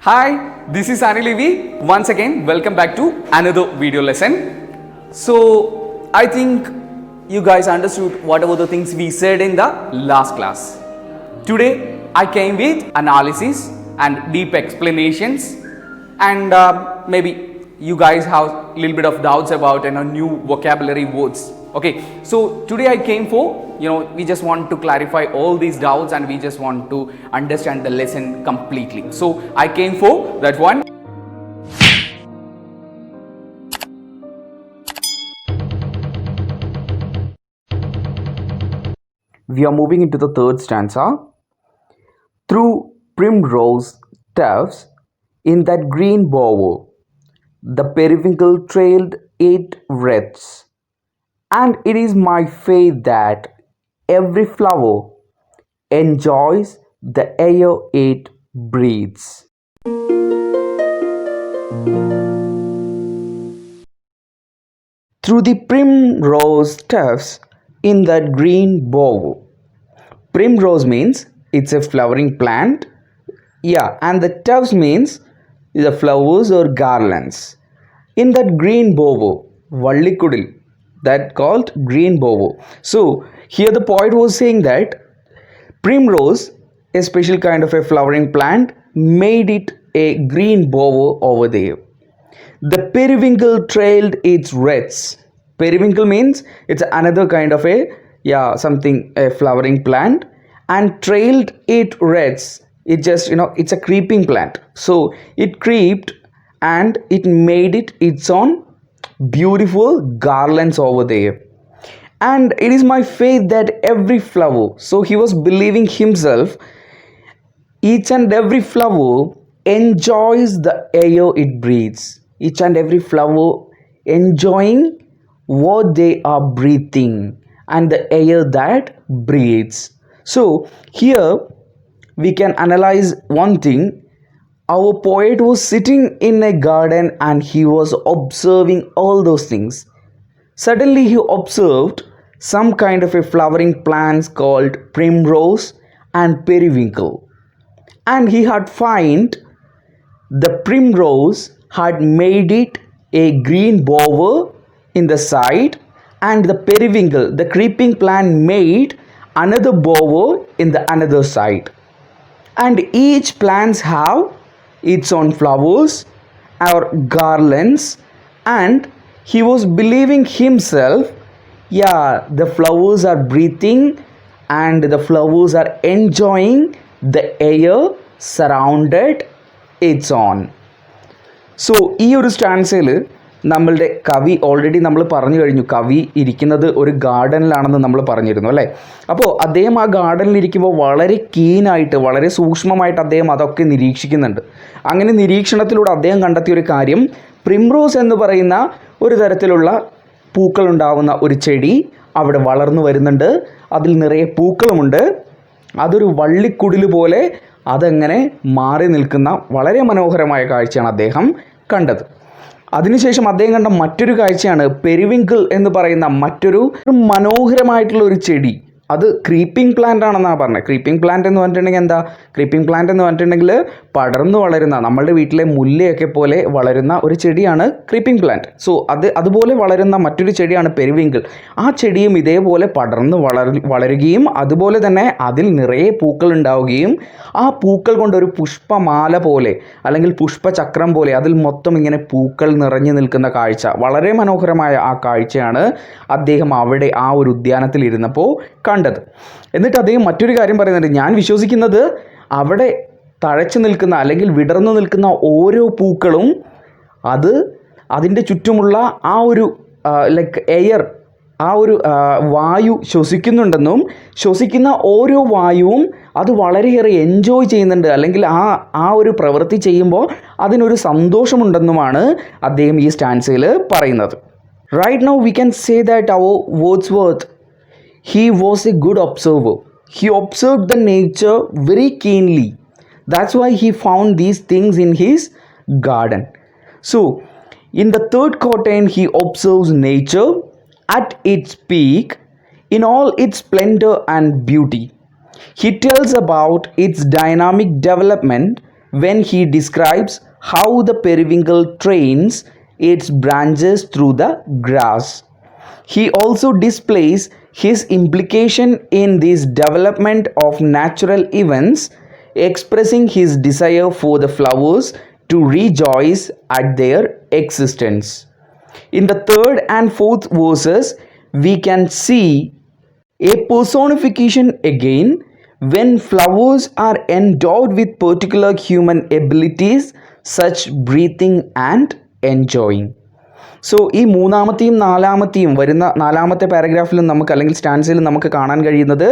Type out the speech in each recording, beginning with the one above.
Hi, this is Anilivi. Once again, welcome back to another video lesson. So, I think you guys understood whatever the things we said in the last class. Today, I came with analysis and deep explanations, and maybe you guys have a little bit of doubts about new vocabulary words. Okay, so today I came for we just want to clarify all these doubts and we just want to understand the lesson completely. So I came for that one. We are moving into the third stanza. Through primrose tufts in that green bower, the periwinkle trailed 8 wreaths, and it is my faith that every flower enjoys the air it breathes. Through the primrose tufts in that green bower. Primrose means it's a flowering plant. Yeah, and the tufts means the flowers or garlands. In that green bower, Vallikudil, that called green bower. So here the poet was saying that primrose, a special kind of a flowering plant, made it a green bower over there. The periwinkle trailed its wreaths. Periwinkle means it's another kind of a flowering plant, and trailed it wreaths. It just it's a creeping plant. So it creeped and it made it its own beautiful garlands over there. And it is my faith that every flower, so he was believing himself, each and every flower enjoys the air it breathes. Each and every flower enjoying what they are breathing and the air that breathes. So here we can analyze one thing. Our poet was sitting in a garden and he was observing all those things. Suddenly he observed some kind of a flowering plants called primrose and periwinkle, and he had find the primrose had made it a green bower in the side, and the periwinkle, the creeping plant, made another bower in the another side, and each plants have its own flowers or garlands. And he was believing himself, the flowers are breathing and the flowers are enjoying the air surrounded its own. So ഈ ഒരു സ്റ്റാൻസയിൽ നമ്മളുടെ കവി already നമ്മൾ പറഞ്ഞു കഴിഞ്ഞു, കവി ഇരിക്കുന്നത് ഒരു ഗാർഡനിലാണെന്ന് നമ്മൾ പറഞ്ഞിരുന്നു അല്ലേ. അപ്പോൾ അദ്ദേഹം ആ ഗാർഡനിൽ ഇരിക്കുമ്പോൾ വളരെ കീനായിട്ട്, വളരെ സൂക്ഷ്മമായിട്ട് അദ്ദേഹം അതൊക്കെ നിരീക്ഷിക്കുന്നുണ്ട്. അങ്ങനെ നിരീക്ഷണത്തിലൂടെ അദ്ദേഹം കണ്ടെത്തിയ ഒരു കാര്യം, പ്രിംറോസ് എന്ന് പറയുന്ന ഒരു തരത്തിലുള്ള പൂക്കളുണ്ടാവുന്ന ഒരു ചെടി അവിടെ വളർന്നു വരുന്നുണ്ട്. അതിൽ നിറയെ പൂക്കളുമുണ്ട്. അതൊരു വള്ളിക്കുടിൽ പോലെ അതങ്ങനെ മാറി നിൽക്കുന്ന വളരെ മനോഹരമായ കാഴ്ചയാണ് അദ്ദേഹം കണ്ടത്. അതിനുശേഷം അദ്ദേഹം കണ്ട മറ്റൊരു കാഴ്ചയാണ് പെരിവിങ്കിൾ എന്ന് പറയുന്ന മറ്റൊരു മനോഹരമായിട്ടുള്ള ഒരു ചെടി. അത് ക്രീപ്പിംഗ് പ്ലാന്റ് ആണെന്നാണ് പറഞ്ഞത്. ക്രീപ്പിംഗ് പ്ലാന്റ് എന്ന് പറഞ്ഞിട്ടുണ്ടെങ്കിൽ എന്താ? ക്രീപ്പിംഗ് പ്ലാന്റ് എന്ന് പറഞ്ഞിട്ടുണ്ടെങ്കിൽ പടർന്നു വളരുന്ന, നമ്മളുടെ വീട്ടിലെ മുല്ലയൊക്കെ പോലെ വളരുന്ന ഒരു ചെടിയാണ് ക്രീപ്പിംഗ് പ്ലാന്റ്. സോ അതുപോലെ വളരുന്ന മറ്റൊരു ചെടിയാണ് പെരിവിങ്കിൾ. ആ ചെടിയും ഇതേപോലെ പടർന്നു വളരുകയും അതുപോലെ തന്നെ അതിൽ നിറയെ പൂക്കൾ ഉണ്ടാവുകയും ആ പൂക്കൾ കൊണ്ടൊരു പുഷ്പമാല പോലെ അല്ലെങ്കിൽ പുഷ്പചക്രം പോലെ അതിൽ മൊത്തം ഇങ്ങനെ പൂക്കൾ നിറഞ്ഞു നിൽക്കുന്ന കാഴ്ച, വളരെ മനോഹരമായ ആ കാഴ്ചയാണ് അദ്ദേഹം അവിടെ ആ ഒരു ഉദ്യാനത്തിൽ ഇരുന്നപ്പോൾ കണ്ടത്. എന്നിട്ട് അദ്ദേഹം മറ്റൊരു കാര്യം പറയുന്നുണ്ട്, ഞാൻ വിശ്വസിക്കുന്നത് അവിടെ തഴച്ചു നിൽക്കുന്ന അല്ലെങ്കിൽ വിടർന്നു നിൽക്കുന്ന ഓരോ പൂക്കളും അതിൻ്റെ ചുറ്റുമുള്ള ആ ഒരു എയർ, ആ ഒരു വായു ശ്വസിക്കുന്നുണ്ടെന്നും ശ്വസിക്കുന്ന ഓരോ വായുവും അത് വളരെയേറെ എൻജോയ് ചെയ്യുന്നുണ്ട്, അല്ലെങ്കിൽ ആ ഒരു പ്രവൃത്തി ചെയ്യുമ്പോൾ അതിനൊരു സന്തോഷമുണ്ടെന്നുമാണ് അദ്ദേഹം ഈ സ്റ്റാൻസയിൽ പറയുന്നത്. Right now we can say that our Wordsworth, he was a good observer. He observed the nature very keenly. That's why he found these things in his garden. So, in the third quatrain, he observes nature at its peak in all its splendor and beauty. He tells about its dynamic development when he describes how the periwinkle trains its branches through the grass. He also displays his implication in this development of natural events, expressing his desire for the flowers to rejoice at their existence. In the third and fourth verses, we can see a personification again when flowers are endowed with particular human abilities such breathing and enjoying. So ഈ മൂന്നാമത്തെയും നാലാമത്തെയും വരുന്ന നാലാമത്തെ പാരഗ്രാഫിലും നമുക്ക് അല്ലെങ്കിൽ സ്റ്റാൻസിലും നമുക്ക് കാണാൻ കഴിയുന്നത്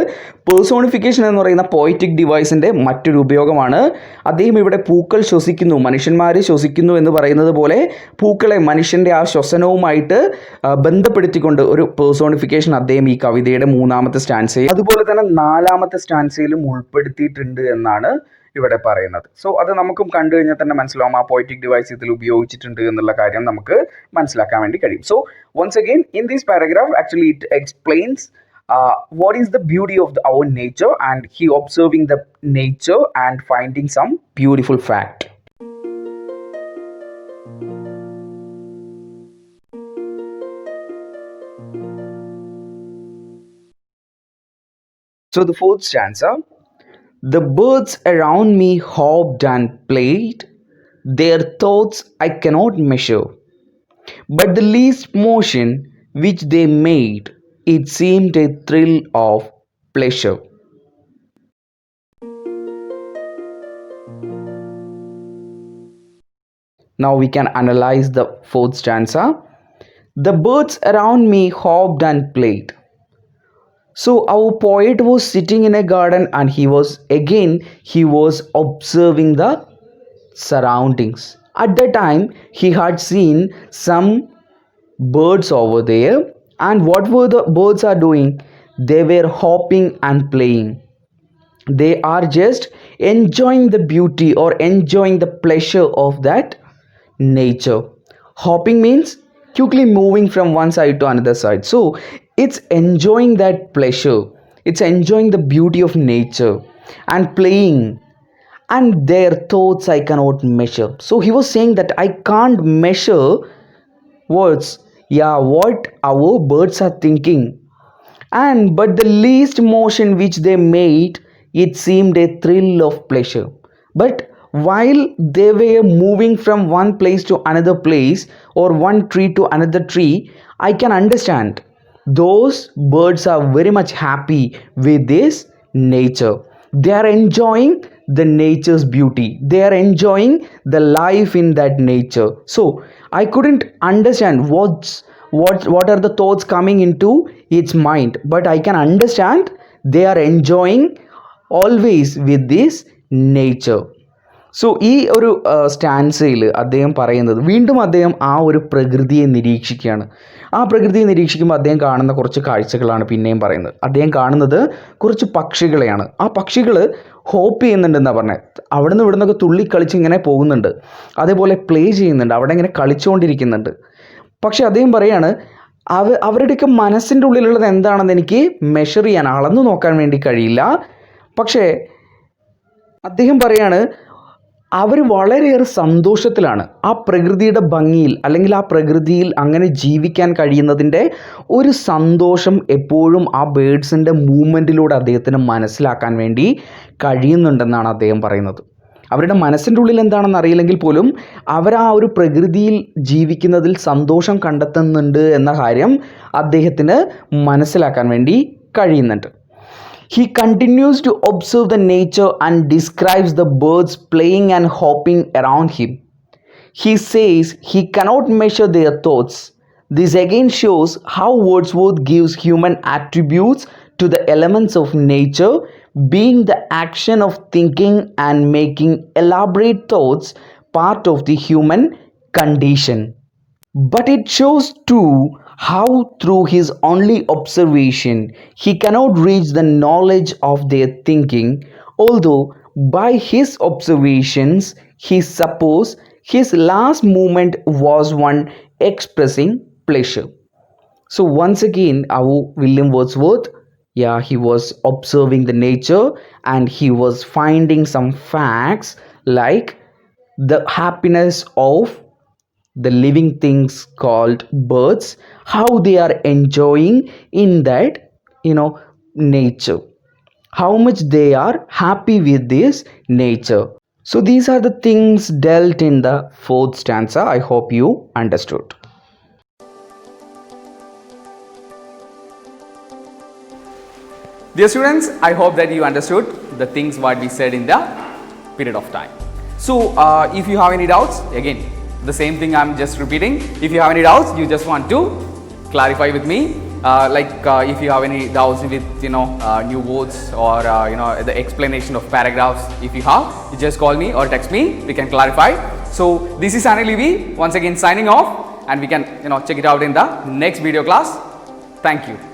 പേഴ്സോണിഫിക്കേഷൻ എന്ന് പറയുന്ന പോയറ്റിക് ഡിവൈസിൻ്റെ മറ്റൊരു ഉപയോഗമാണ്. അദ്ദേഹം ഇവിടെ പൂക്കൾ ശ്വസിക്കുന്നു, മനുഷ്യന്മാർ ശ്വസിക്കുന്നു എന്ന് പറയുന്നത് പോലെ പൂക്കളെ മനുഷ്യൻ്റെ ആ ശ്വസനവുമായിട്ട് ബന്ധപ്പെടുത്തിക്കൊണ്ട് ഒരു പേഴ്സോണിഫിക്കേഷൻ അദ്ദേഹം ഈ കവിതയുടെ മൂന്നാമത്തെ സ്റ്റാൻസയിൽ അതുപോലെ തന്നെ നാലാമത്തെ സ്റ്റാൻസയിലും ഉൾപ്പെടുത്തിയിട്ടുണ്ട് എന്നാണ് ഇവിടെ പറയുന്നത്. സോ അത് നമുക്കും കണ്ടു കഴിഞ്ഞാൽ തന്നെ മനസ്സിലാവും ആ പോയറ്റിക് ഡിവൈസ് ഇതിൽ ഉപയോഗിച്ചിട്ടുണ്ട് എന്നുള്ള കാര്യം നമുക്ക് മനസ്സിലാക്കാൻ വേണ്ടി കഴിയും. So once again in this paragraph actually it explains what is the beauty of our nature and he observing the nature and finding some beautiful fact. So the fourth stanza, the birds around me hopped and played, their thoughts I cannot measure, but the least motion which they made, it seemed a thrill of pleasure. Now we can analyze the fourth stanza. The birds around me hopped and played. So our poet was sitting in a garden and he was observing the surroundings. At that time he had seen some birds over there, and what were the birds are doing? They were hopping and playing. They are just enjoying the beauty or enjoying the pleasure of that nature. Hopping means quickly moving from one side to another side. So it's enjoying that pleasure, it's enjoying the beauty of nature and playing, and their thoughts I cannot measure. So he was saying that I can't measure words, what our birds are thinking, and but the least motion which they made, it seemed a thrill of pleasure. But while they were moving from one place to another place or one tree to another tree, I can understand those birds are very much happy with this nature. They are enjoying the nature's beauty, they are enjoying the life in that nature. So I couldn't understand what are the thoughts coming into its mind, but I can understand they are enjoying always with this nature. So ഈ ഒരു സ്റ്റാൻസയിൽ അദ്ദേഹം പറയുന്നത് വീണ്ടും അദ്ദേഹം ആ ഒരു പ്രകൃതിയെ നിരീക്ഷിക്കുകയാണ്. ആ പ്രകൃതിയെ നിരീക്ഷിക്കുമ്പോൾ അദ്ദേഹം കാണുന്ന കുറച്ച് കാഴ്ചകളാണ് പിന്നെയും പറയുന്നത്. അദ്ദേഹം കാണുന്നത് കുറച്ച് പക്ഷികളെയാണ്. ആ പക്ഷികൾ ഹോപ്പ് ചെയ്യുന്നുണ്ടെന്നാണ് പറഞ്ഞത്. അവിടെ നിന്ന് ഇവിടെ നിന്നൊക്കെ തുള്ളിക്കളിച്ച് ഇങ്ങനെ പോകുന്നുണ്ട്, അതേപോലെ പ്ലേ ചെയ്യുന്നുണ്ട്, അവിടെ ഇങ്ങനെ കളിച്ചുകൊണ്ടിരിക്കുന്നുണ്ട്. പക്ഷെ അദ്ദേഹം പറയാണ് അവരുടെയൊക്കെ മനസ്സിൻ്റെ ഉള്ളിലുള്ളത് എന്താണെന്ന് എനിക്ക് മെഷർ ചെയ്യാൻ, അളന്നു നോക്കാൻ വേണ്ടി കഴിയില്ല. പക്ഷേ അദ്ദേഹം പറയാണ് അവർ വളരെയേറെ സന്തോഷത്തിലാണ്. ആ പ്രകൃതിയുടെ ഭംഗിയിൽ അല്ലെങ്കിൽ ആ പ്രകൃതിയിൽ അങ്ങനെ ജീവിക്കാൻ കഴിയുന്നതിൻ്റെ ഒരു സന്തോഷം എപ്പോഴും ആ ബേഡ്സിൻ്റെ മൂവ്മെൻറ്റിലൂടെ അദ്ദേഹത്തിന് മനസ്സിലാക്കാൻ വേണ്ടി കഴിയുന്നുണ്ടെന്നാണ് അദ്ദേഹം പറയുന്നത്. അവരുടെ മനസ്സിൻ്റെ ഉള്ളിൽ എന്താണെന്ന് അറിയില്ലെങ്കിൽ പോലും അവർ ആ ഒരു പ്രകൃതിയിൽ ജീവിക്കുന്നതിൽ സന്തോഷം കണ്ടെത്തുന്നുണ്ട് എന്ന കാര്യം അദ്ദേഹത്തിന് മനസ്സിലാക്കാൻ വേണ്ടി കഴിയുന്നുണ്ട്. He continues to observe the nature and describes the birds playing and hopping around him. He says he cannot measure their thoughts. This again shows how Wordsworth gives human attributes to the elements of nature, being the action of thinking and making elaborate thoughts part of the human condition. But it shows too how through his only observation he cannot reach the knowledge of their thinking, although by his observations he suppose his last movement was one expressing pleasure. So once again our William Wordsworth, he was observing the nature and he was finding some facts like the happiness of the living things called birds, how they are enjoying in that, nature, how much they are happy with this nature. So these are the things dealt in the fourth stanza. I hope you understood. Dear students, I hope that you understood the things what we said in the period of time. So if you have any doubts, again the same thing I'm just repeating. If you have any doubts, you just want to clarify with me. If you have any doubts with new words or the explanation of paragraphs, if you have, you just call me or text me. We can clarify. So this is Anil Levy once again signing off, and we can check it out in the next video class. Thank you.